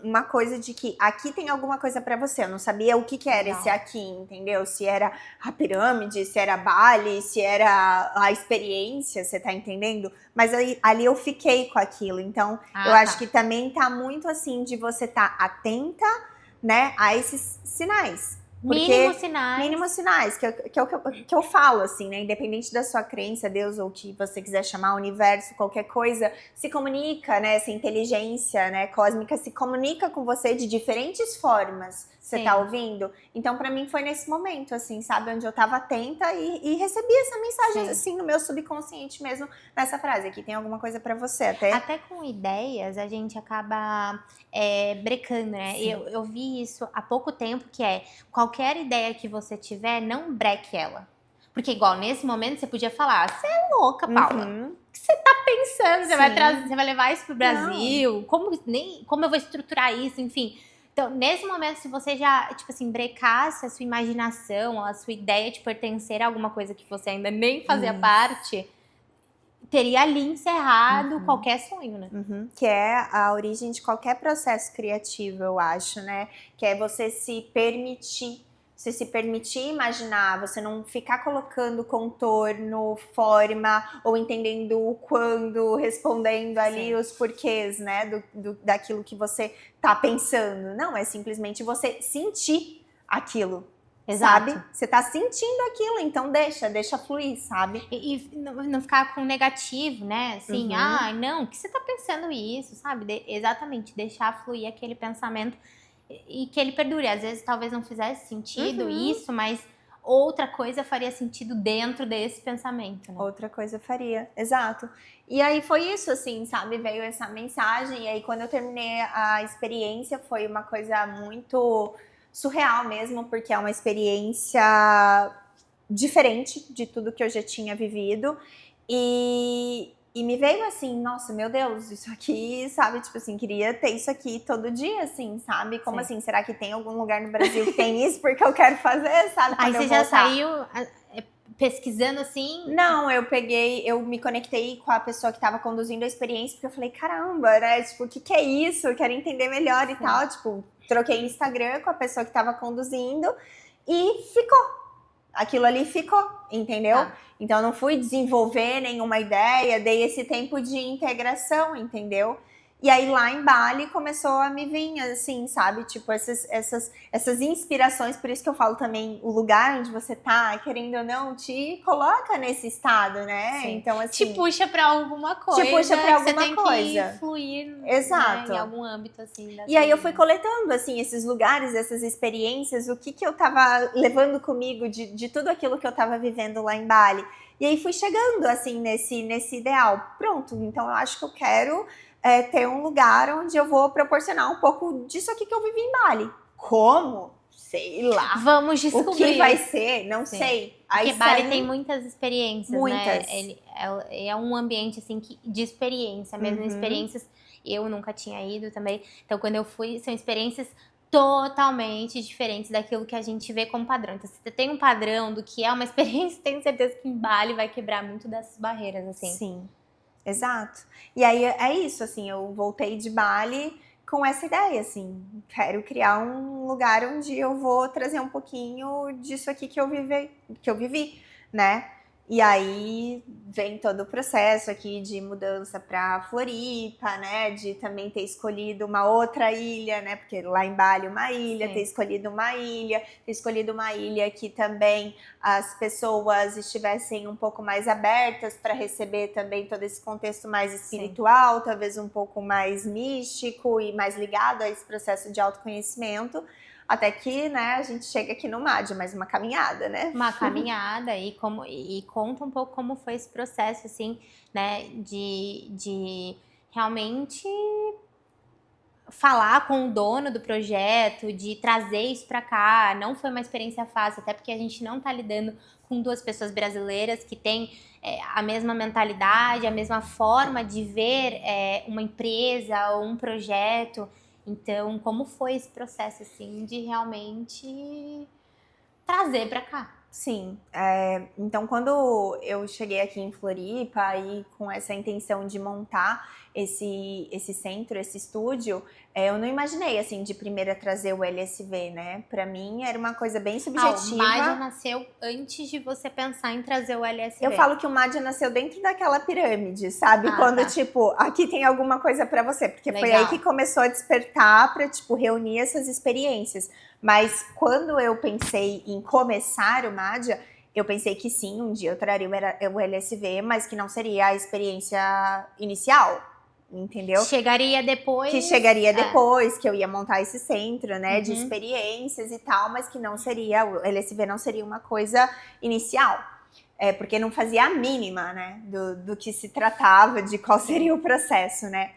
uma coisa de que aqui tem alguma coisa pra você. Eu não sabia o que era esse aqui, entendeu? Se era a pirâmide, se era Bali, se era a experiência, você tá entendendo? Mas ali eu fiquei com aquilo. Então, eu acho que também tá muito assim de você tá atenta, né, a esses sinais. Mínimos sinais, que eu falo, assim, né? Independente da sua crença, Deus, ou o que você quiser chamar, universo, qualquer coisa, se comunica, né? Essa inteligência, né, cósmica se comunica com você de diferentes formas. Você tá ouvindo? Então, pra mim, foi nesse momento, assim, sabe? Onde eu tava atenta e recebi essa mensagem, assim, no meu subconsciente mesmo, nessa frase. Aqui tem alguma coisa pra você, Até com ideias, a gente acaba brecando, né? Eu vi isso há pouco tempo, que qualquer ideia que você tiver, não breque ela. Porque igual, nesse momento, você podia falar, você é louca, Paula. O que você tá pensando? Você vai levar isso pro Brasil? Como eu vou estruturar isso? Enfim... Então, nesse momento, se você já, tipo assim, brecasse a sua imaginação, a sua ideia de pertencer a alguma coisa que você ainda nem fazia parte, teria ali encerrado qualquer sonho, né? Que é a origem de qualquer processo criativo, eu acho, né? Que é você se permitir Você se permitir imaginar, você não ficar colocando contorno, forma, ou entendendo o quando, respondendo ali os porquês, né, daquilo que você tá pensando. Não, é simplesmente você sentir aquilo. Exato. Sabe? Você tá sentindo aquilo, então deixa fluir, sabe? E não ficar com negativo, né? Assim, não, que você tá pensando isso, sabe? Exatamente, deixar fluir aquele pensamento e que ele perdure. Às vezes talvez não fizesse sentido isso, mas outra coisa faria sentido dentro desse pensamento, né? Outra coisa faria, exato. E aí foi isso, assim, sabe? Veio essa mensagem, e aí quando eu terminei a experiência foi uma coisa muito surreal mesmo, porque é uma experiência diferente de tudo que eu já tinha vivido. E me veio assim, nossa, meu Deus, isso aqui, sabe? Tipo assim, queria ter isso aqui todo dia, assim, sabe? Como assim? Será que tem algum lugar no Brasil que tem isso? Porque eu quero fazer, sabe? Aí você já saiu pesquisando assim? Não, eu me conectei com a pessoa que tava conduzindo a experiência, porque eu falei, caramba, né? Tipo, o que é isso? Eu quero entender melhor e tal. Tipo, troquei Instagram com a pessoa que tava conduzindo e ficou. Aquilo ali ficou, entendeu? Então, eu não fui desenvolver nenhuma ideia, dei esse tempo de integração, entendeu? E aí, lá em Bali, começou a me vir, assim, sabe? Tipo, essas inspirações, por isso que eu falo também, o lugar onde você tá, querendo ou não, te coloca nesse estado, né? Sim. Então, assim... Te puxa pra alguma coisa. Te puxa pra alguma você tem coisa. Que fluir, exato. Né, em algum âmbito, assim. E aí, eu fui coletando, assim, esses lugares, essas experiências, o que eu tava levando comigo de tudo aquilo que eu tava vivendo lá em Bali. E aí, fui chegando, assim, nesse ideal. Pronto, então eu acho que eu quero... ter um lugar onde eu vou proporcionar um pouco disso aqui que eu vivi em Bali. Como? Sei lá. Vamos descobrir. O que vai ser? Não sei. Porque Bali tem muitas experiências, muitas. Né? É um ambiente, assim, de experiência mesmo. Experiências, eu nunca tinha ido também. Então, quando eu fui, são experiências totalmente diferentes daquilo que a gente vê como padrão. Então, se você tem um padrão do que é uma experiência, tenho certeza que em Bali vai quebrar muito dessas barreiras, assim. Sim. Exato. E aí é isso, assim, eu voltei de Bali com essa ideia, assim, quero criar um lugar onde eu vou trazer um pouquinho disso aqui que eu vivi, né? E aí vem todo o processo aqui de mudança para Floripa, né? De também ter escolhido uma outra ilha, né? Porque lá em Bali uma ilha, ter escolhido uma ilha que também as pessoas estivessem um pouco mais abertas para receber também todo esse contexto mais espiritual, talvez um pouco mais místico e mais ligado a esse processo de autoconhecimento. Até que, né, a gente chega aqui no Madja, mas uma caminhada, né? Uma caminhada e conta um pouco como foi esse processo, assim, né, de realmente falar com o dono do projeto, de trazer isso pra cá. Não foi uma experiência fácil, até porque a gente não tá lidando com duas pessoas brasileiras que têm a mesma mentalidade, a mesma forma de ver uma empresa ou um projeto. Então, como foi esse processo, assim, de realmente trazer pra cá? Sim. Então, quando eu cheguei aqui em Floripa, aí com essa intenção de montar esse centro, esse estúdio, eu não imaginei, assim, de primeira trazer o LSV, né? Pra mim, era uma coisa bem subjetiva. O Madja nasceu antes de você pensar em trazer o LSV. Eu falo que o Madja nasceu dentro daquela pirâmide, sabe? Quando, tipo, aqui tem alguma coisa pra você. Porque foi aí que começou a despertar pra, tipo, reunir essas experiências. Mas quando eu pensei em começar o Madja, eu pensei que sim, um dia eu traria o LSV, mas que não seria a experiência inicial, entendeu? Chegaria depois. Que chegaria depois, que eu ia montar esse centro, né, de experiências e tal, mas que não seria, o LSV não seria uma coisa inicial. Porque não fazia a mínima, né, do que se tratava, de qual seria o processo, né.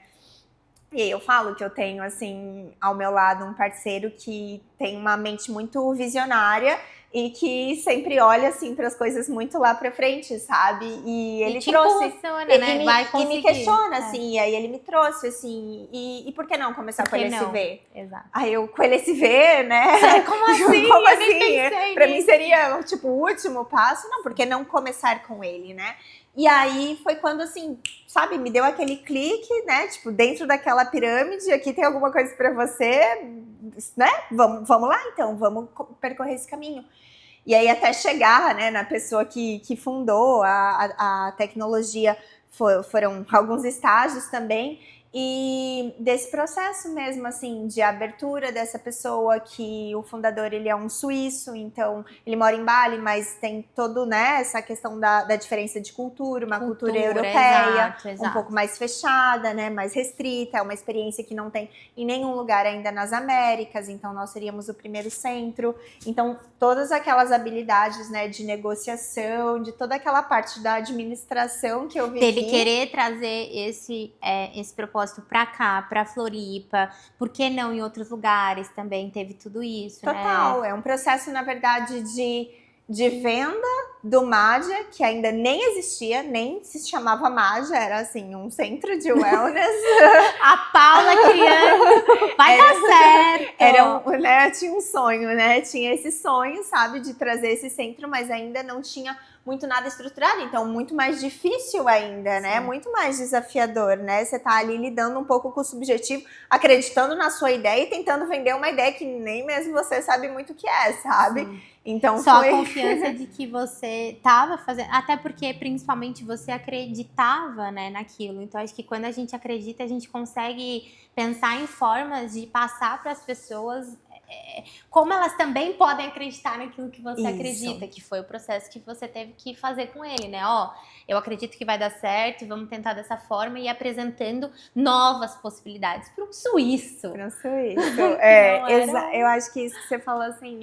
E eu falo que eu tenho, assim, ao meu lado um parceiro que tem uma mente muito visionária e que sempre olha, assim, para as coisas muito lá pra frente, sabe? E ele trouxe... né? Vai conseguir. E me questiona, assim, e aí ele me trouxe, assim, e por que não começar com o LSV? Exato. Aí eu, com o LSV, né? Como assim? Como assim? Pra mim seria, tipo, o último passo. Não, porque não começar com ele, né? E aí foi quando, assim, sabe, me deu aquele clique, né? Tipo, dentro daquela pirâmide, aqui tem alguma coisa para você, né? Vamos lá, então, vamos percorrer esse caminho. E aí até chegar, né, na pessoa que fundou a tecnologia, foram alguns estágios também, e desse processo mesmo, assim, de abertura dessa pessoa, que o fundador, ele é um suíço, então ele mora em Bali, mas tem todo, né, essa questão da diferença de cultura, uma cultura europeia, exato. um pouco mais fechada, né, mais restrita, é uma experiência que não tem em nenhum lugar ainda nas Américas, então nós seríamos o primeiro centro. Então, todas aquelas habilidades, né, de negociação, de toda aquela parte da administração que eu vivi. Dele querer trazer esse propósito pra cá, pra Floripa, por que não em outros lugares também teve tudo isso, Total, né? é um processo, na verdade, de venda do Madia, que ainda nem existia, nem se chamava Madia, era assim, um centro de wellness. A Paula criando, vai dar certo! Né, tinha um sonho, né? Tinha esse sonho, sabe, de trazer esse centro, mas ainda não tinha muito nada estruturado, então muito mais difícil ainda, né? Sim. Muito mais desafiador, né? Você tá ali lidando um pouco com o subjetivo, acreditando na sua ideia e tentando vender uma ideia que nem mesmo você sabe muito o que é, sabe? Sim. Então só foi... a confiança de que você estava fazendo, até porque principalmente você acreditava, né, naquilo. Então acho que quando a gente acredita, a gente consegue pensar em formas de passar para as pessoas como elas também podem acreditar naquilo que você acredita, que foi o processo que você teve que fazer com ele, né? Ó, eu acredito que vai dar certo, vamos tentar dessa forma, e apresentando novas possibilidades para um suíço. Para um suíço. Eu acho que isso que você falou, assim,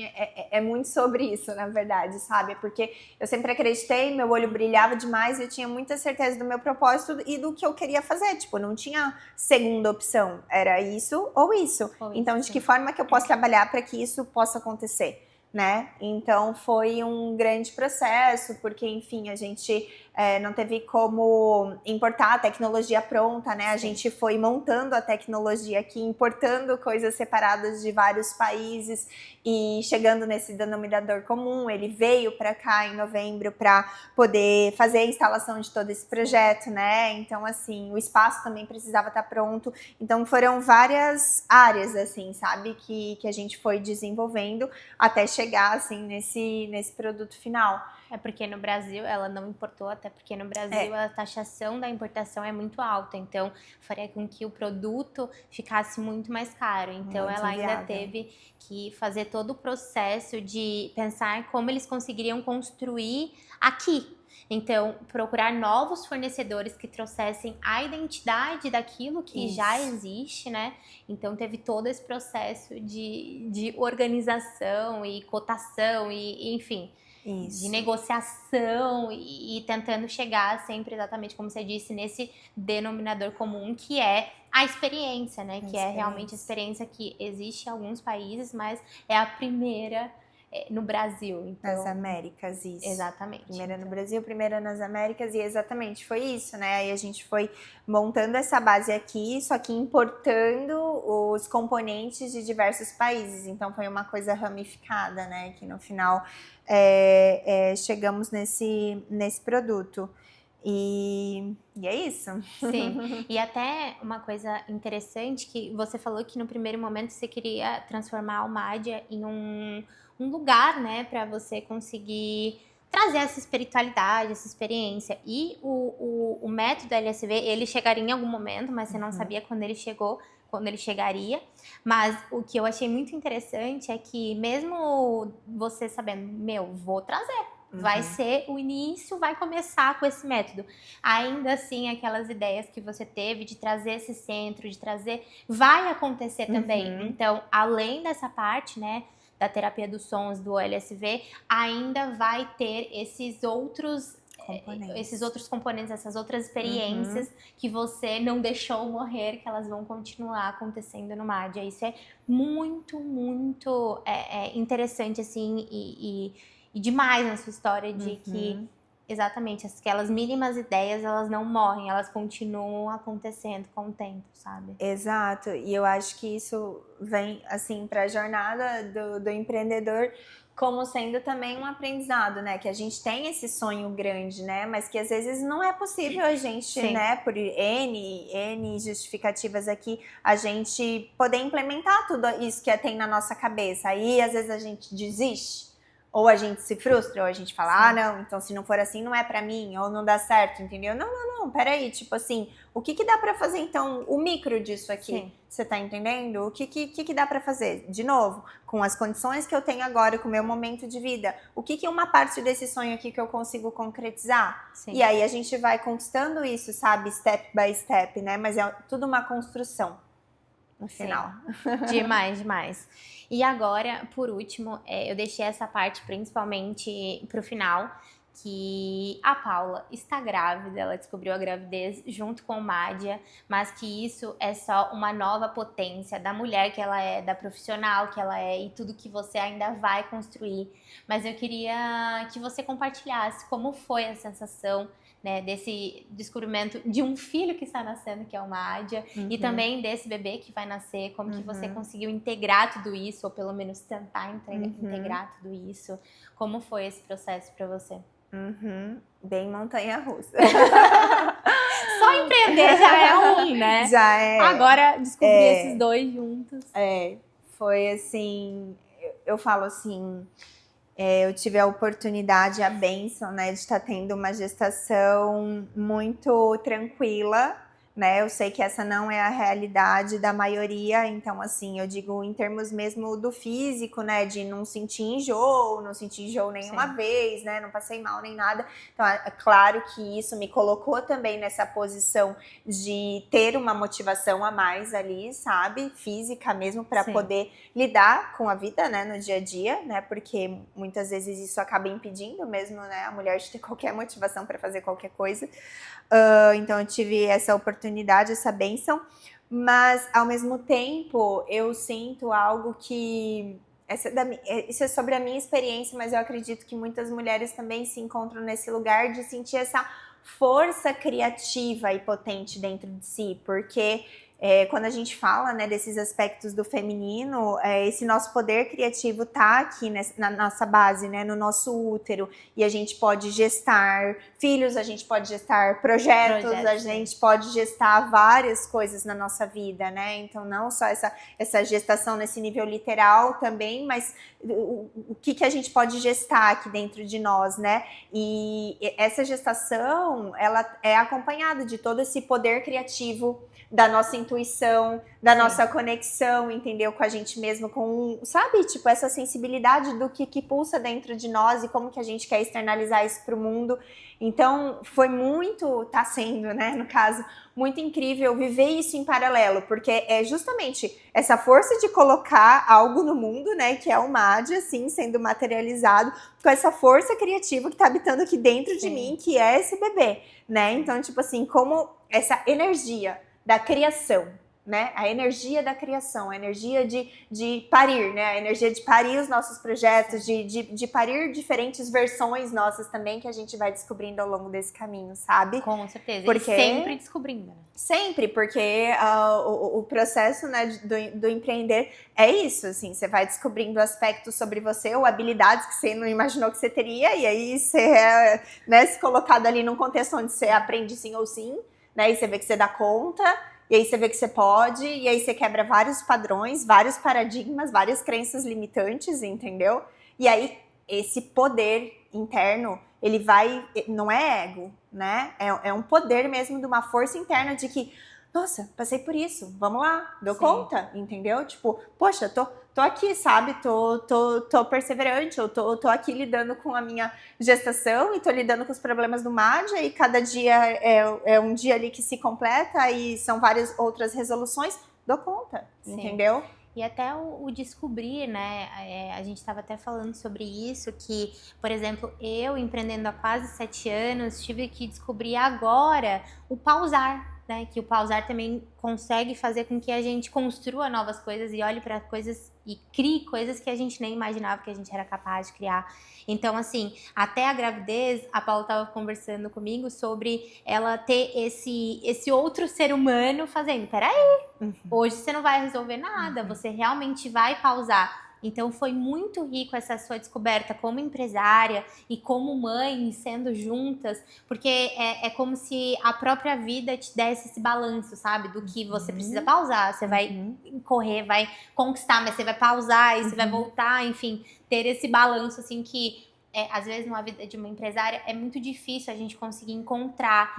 é muito sobre isso, na verdade, sabe? Porque eu sempre acreditei, meu olho brilhava demais, eu tinha muita certeza do meu propósito e do que eu queria fazer. Tipo, não tinha segunda opção, era isso ou isso. Então, de que forma que eu posso trabalhar para que isso possa acontecer, né? Então foi um grande processo, porque enfim, a gente não teve como importar a tecnologia pronta, né? A gente foi montando a tecnologia aqui, importando coisas separadas de vários países e chegando nesse denominador comum. Ele veio para cá em novembro para poder fazer a instalação de todo esse projeto, né? Então, assim, o espaço também precisava estar pronto. Então, foram várias áreas, assim, sabe? Que a gente foi desenvolvendo até chegar, assim, nesse produto final. É porque no Brasil ela não importou, até porque no Brasil a taxação da importação é muito alta, então faria com que o produto ficasse muito mais caro. Então muito ela ainda viável. teve que fazer todo o processo de pensar como eles conseguiriam construir aqui. Então, procurar novos fornecedores que trouxessem a identidade daquilo que já existe, né? Então, teve todo esse processo de organização e cotação e enfim, de negociação e tentando chegar sempre, exatamente como você disse, nesse denominador comum que é a experiência, né? Que é realmente a experiência que existe em alguns países, mas é a primeira no Brasil. Então, nas Américas, isso. Exatamente. Primeira no Brasil, primeira nas Américas, e exatamente foi isso, né? Aí a gente foi montando essa base aqui, só que importando os componentes de diversos países. Então foi uma coisa ramificada, né? Que no final chegamos nesse produto. E é isso. Sim, e até uma coisa interessante que você falou que no primeiro momento você queria transformar o Madia em um lugar, né, para você conseguir trazer essa espiritualidade, essa experiência. E o método LSV, ele chegaria em algum momento, mas você não sabia quando ele chegou, quando ele chegaria. Mas o que eu achei muito interessante é que mesmo você sabendo, vou trazer. Vai ser o início, vai começar com esse método. Ainda assim, aquelas ideias que você teve de trazer esse centro, de trazer, vai acontecer também. Então, além dessa parte, né, da terapia dos sons, do LSV, ainda vai ter esses outros componentes, essas outras experiências que você não deixou morrer, que elas vão continuar acontecendo no Madia. Isso é muito, muito interessante, assim, e demais na sua história de que exatamente aquelas mínimas ideias, elas não morrem, elas continuam acontecendo com o tempo, sabe? Exato, e eu acho que isso vem assim para a jornada do empreendedor como sendo também um aprendizado, né? Que a gente tem esse sonho grande, né? Mas que às vezes não é possível a gente, Sim. né? Por N justificativas aqui, a gente poder implementar tudo isso que tem na nossa cabeça. Aí às vezes a gente desiste. Ou a gente se frustra, ou a gente fala, não, então se não for assim não é pra mim, ou não dá certo, entendeu? Não, peraí, tipo assim, o que dá pra fazer então, o micro disso aqui? Sim. Você tá entendendo? O que dá pra fazer? De novo, com as condições que eu tenho agora, com o meu momento de vida, o que uma parte desse sonho aqui que eu consigo concretizar? Sim. E aí a gente vai conquistando isso, sabe? Step by step, né? Mas é tudo uma construção no final. Demais. E agora, por último, eu deixei essa parte principalmente pro final, que a Paula está grávida, ela descobriu a gravidez junto com o Mádia, mas que isso é só uma nova potência da mulher que ela é, da profissional que ela é e tudo que você ainda vai construir. Mas eu queria que você compartilhasse como foi a sensação, né, desse descobrimento de um filho que está nascendo, que é o Mádia, e também desse bebê que vai nascer, como que você conseguiu integrar tudo isso, ou pelo menos tentar integrar tudo isso. Como foi esse processo para você? Bem montanha-russa. Só empreender já é ruim, né? Já é. Agora descobrir esses dois juntos. Foi assim, eu falo assim, eu tive a oportunidade, a bênção, né, de estar tendo uma gestação muito tranquila, né? Eu sei que essa não é a realidade da maioria, então assim, eu digo em termos mesmo do físico, né, de não sentir enjoo nenhuma vez, né, não passei mal nem nada. Então é claro que isso me colocou também nessa posição de ter uma motivação a mais ali, sabe, física mesmo, para poder lidar com a vida, né, no dia a dia, né, porque muitas vezes isso acaba impedindo mesmo, né, a mulher de ter qualquer motivação para fazer qualquer coisa. Então eu tive essa oportunidade, essa bênção, mas ao mesmo tempo eu sinto algo que isso é sobre a minha experiência, mas eu acredito que muitas mulheres também se encontram nesse lugar de sentir essa força criativa e potente dentro de si, porque quando a gente fala, né, desses aspectos do feminino, esse nosso poder criativo tá aqui na nossa base, né, no nosso útero, e a gente pode gestar filhos, a gente pode gestar projetos, a gente pode gestar várias coisas na nossa vida, né, então não só essa gestação nesse nível literal também, mas o que a gente pode gestar aqui dentro de nós, né, e essa gestação, ela é acompanhada de todo esse poder criativo da nossa intuição, da nossa conexão, entendeu? Com a gente mesmo, sabe? Tipo, essa sensibilidade do que pulsa dentro de nós e como que a gente quer externalizar isso pro mundo. Então, tá sendo, né, no caso, muito incrível viver isso em paralelo, porque é justamente essa força de colocar algo no mundo, né, que é o Mádia, assim, sendo materializado, com essa força criativa que tá habitando aqui dentro de mim, que é esse bebê, né? Então, tipo assim, como essa energia da criação, né? A energia da criação, a energia de parir, né? A energia de parir os nossos projetos, de parir diferentes versões nossas também, que a gente vai descobrindo ao longo desse caminho, sabe? Com certeza, porque, e sempre descobrindo. Né? Sempre, porque o processo, né, do empreender é isso, assim, você vai descobrindo aspectos sobre você ou habilidades que você não imaginou que você teria, e aí você é, né, se colocado ali num contexto onde você aprende sim ou sim, né, e você vê que você dá conta, e aí você vê que você pode, e aí você quebra vários padrões, vários paradigmas, várias crenças limitantes, entendeu? E aí esse poder interno, ele não é ego, né? É um poder mesmo de uma força interna de que, nossa, passei por isso, vamos lá, dou conta, entendeu? Tipo, poxa, tô aqui, sabe? Tô perseverante, eu tô aqui lidando com a minha gestação e tô lidando com os problemas do Mádia, e cada dia é um dia ali que se completa e são várias outras resoluções, dou conta, entendeu? E até o descobrir, né, a gente estava até falando sobre isso, que, por exemplo, eu empreendendo há quase 7 anos, tive que descobrir agora o pausar, né, que o pausar também consegue fazer com que a gente construa novas coisas e olhe para coisas e crie coisas que a gente nem imaginava que a gente era capaz de criar. Então, assim, até a gravidez, a Paula estava conversando comigo sobre ela ter esse outro ser humano fazendo, peraí, hoje você não vai resolver nada, você realmente vai pausar Então foi muito rico essa sua descoberta como empresária e como mãe, sendo juntas, porque é como se a própria vida te desse esse balanço, sabe? Do que você precisa pausar, você vai correr, vai conquistar, mas você vai pausar e você vai voltar, enfim, ter esse balanço assim que às vezes numa vida de uma empresária é muito difícil a gente conseguir encontrar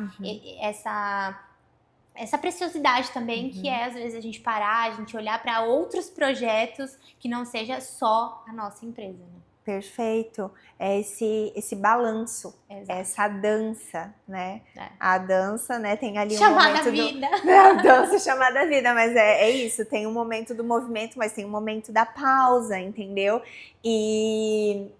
essa preciosidade também, que é às vezes a gente parar, a gente olhar para outros projetos que não seja só a nossa empresa, né? Perfeito. É esse balanço, essa dança, né? A dança, né, tem ali chamada momento vida. A dança chamada vida, mas é isso, tem um momento do movimento, mas tem um momento da pausa, entendeu? E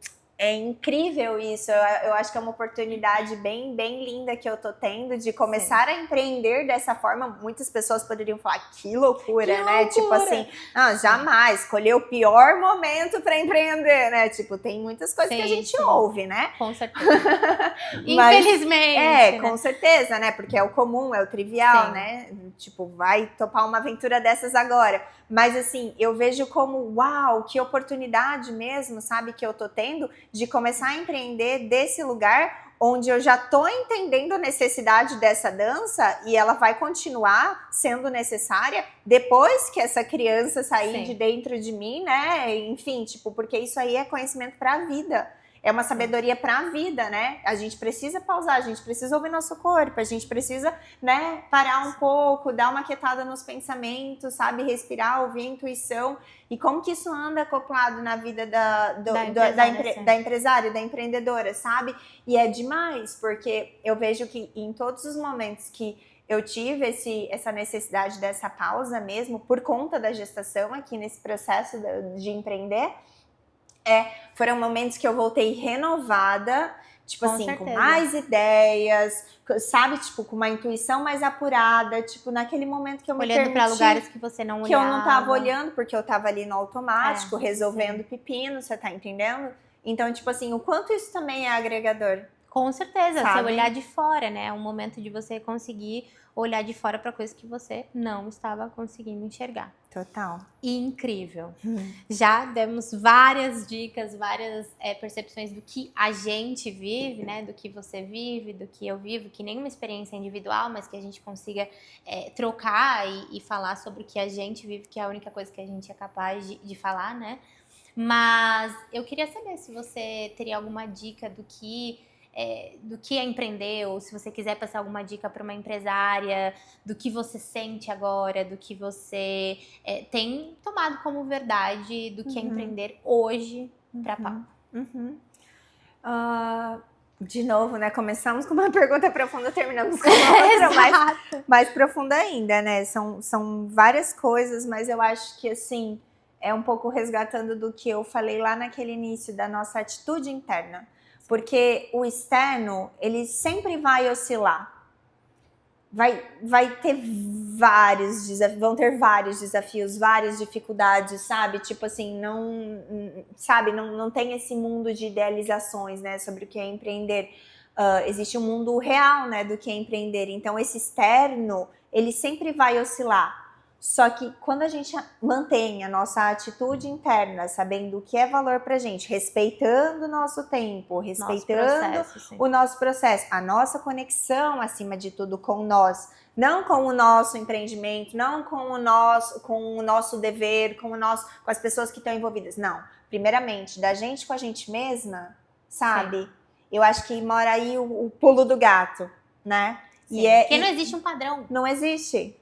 é incrível isso, eu acho que é uma oportunidade bem, bem linda que eu tô tendo de começar a empreender dessa forma. Muitas pessoas poderiam falar, que loucura, né? Tipo assim, não, jamais, escolher o pior momento para empreender, né? Tipo, tem muitas coisas que a gente ouve, né? Com certeza. Infelizmente. Né? Com certeza, né? Porque é o comum, é o trivial, né? Tipo, vai topar uma aventura dessas agora. Mas assim, eu vejo como, uau, que oportunidade mesmo, sabe, que eu tô tendo de começar a empreender desse lugar onde eu já tô entendendo a necessidade dessa dança e ela vai continuar sendo necessária depois que essa criança sair de dentro de mim, né? Enfim, tipo, porque isso aí é conhecimento pra vida. É uma sabedoria para a vida, né? A gente precisa pausar, a gente precisa ouvir nosso corpo, a gente precisa, né, parar um pouco, dar uma quietada nos pensamentos, sabe? Respirar, ouvir a intuição. E como que isso anda acoplado na vida da empresária, da empreendedora, sabe? E é demais, porque eu vejo que em todos os momentos que eu tive essa necessidade dessa pausa mesmo, por conta da gestação aqui nesse processo de empreender, foram momentos que eu voltei renovada, tipo assim, com mais ideias, sabe? Tipo, com uma intuição mais apurada, tipo, naquele momento que eu me permiti... Olhando para lugares que você não olhava. Que eu não tava olhando, porque eu tava ali no automático, resolvendo pepino, você tá entendendo? Então, tipo assim, o quanto isso também é agregador. Com certeza, você olhar de fora, né? É um momento de você conseguir olhar de fora para coisas que você não estava conseguindo enxergar. Total. E incrível. Já demos várias dicas, várias percepções do que a gente vive, né? Do que você vive, do que eu vivo, que nenhuma experiência é individual, mas que a gente consiga trocar e falar sobre o que a gente vive, que é a única coisa que a gente é capaz de falar, né? Mas eu queria saber se você teria alguma dica do que é empreender, ou se você quiser passar alguma dica para uma empresária, do que você sente agora, do que você tem tomado como verdade, do que é empreender hoje para Paula. De novo, né? Começamos com uma pergunta profunda, terminamos com uma outra mais profunda ainda, né? São várias coisas, mas eu acho que assim é um pouco resgatando do que eu falei lá naquele início da nossa atitude interna. Porque o externo, ele sempre vai oscilar. Vai ter vários desafios, vão ter vários desafios, várias dificuldades, sabe? Tipo assim, não tem esse mundo de idealizações, né, sobre o que é empreender. Existe um mundo real, né, do que é empreender. Então, esse externo, ele sempre vai oscilar. Só que quando a gente mantém a nossa atitude interna, sabendo o que é valor pra gente, respeitando o nosso tempo, respeitando o nosso processo, a nossa conexão, acima de tudo, com nós, não com o nosso empreendimento, não com o nosso dever, com as pessoas que estão envolvidas, não. Primeiramente, da gente com a gente mesma, sabe? Sim. Eu acho que mora aí o pulo do gato, né? Porque não existe um padrão. Não existe.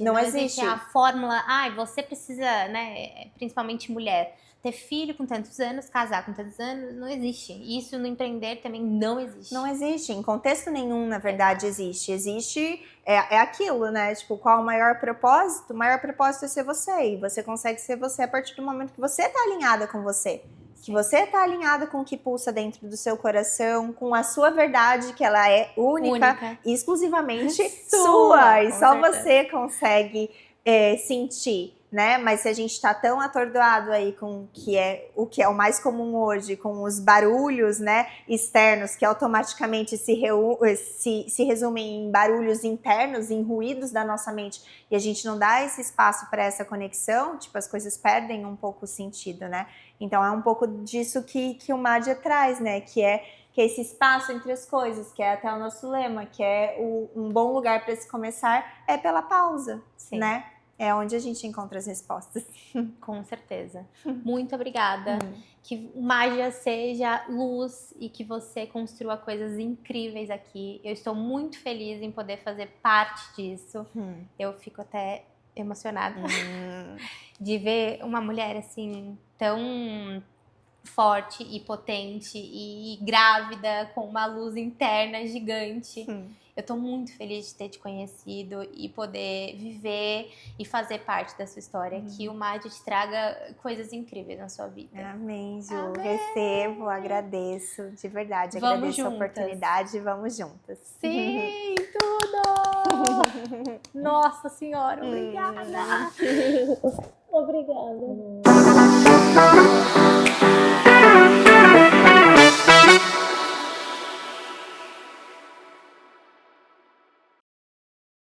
Não existe a fórmula, você precisa, né, principalmente mulher, ter filho com tantos anos, casar com tantos anos, não existe. Isso no empreender também não existe. Não existe, em contexto nenhum, na verdade, existe. Existe, é aquilo, né, tipo, qual o maior propósito? O maior propósito é ser você, e você consegue ser você a partir do momento que você tá alinhada com você. Que você está alinhada com o que pulsa dentro do seu coração, com a sua verdade, que ela é única. E exclusivamente sua. E só você consegue sentir, né? Mas se a gente está tão atordoado aí com o que é o mais comum hoje, com os barulhos, né, externos, que automaticamente se resumem em barulhos internos, em ruídos da nossa mente, e a gente não dá esse espaço para essa conexão, tipo, as coisas perdem um pouco o sentido, né? Então é um pouco disso que o Madhya traz, né? Que é esse espaço entre as coisas, que é até o nosso lema, que é um bom lugar para se começar é pela pausa, Sim. né? É onde a gente encontra as respostas. Com certeza. Muito obrigada. Que o Madhya seja luz e que você construa coisas incríveis aqui. Eu estou muito feliz em poder fazer parte disso. Eu fico até emocionada de ver uma mulher assim tão forte e potente e grávida com uma luz interna gigante. Eu tô muito feliz de ter te conhecido e poder viver e fazer parte da sua história. Que o Madhya te traga coisas incríveis na sua vida. Amém, Ju. Amém. Recebo, agradeço, de verdade. Vamos Agradeço juntas. a oportunidade e vamos juntas. Sim, tudo! Nossa Senhora, obrigada! Obrigada.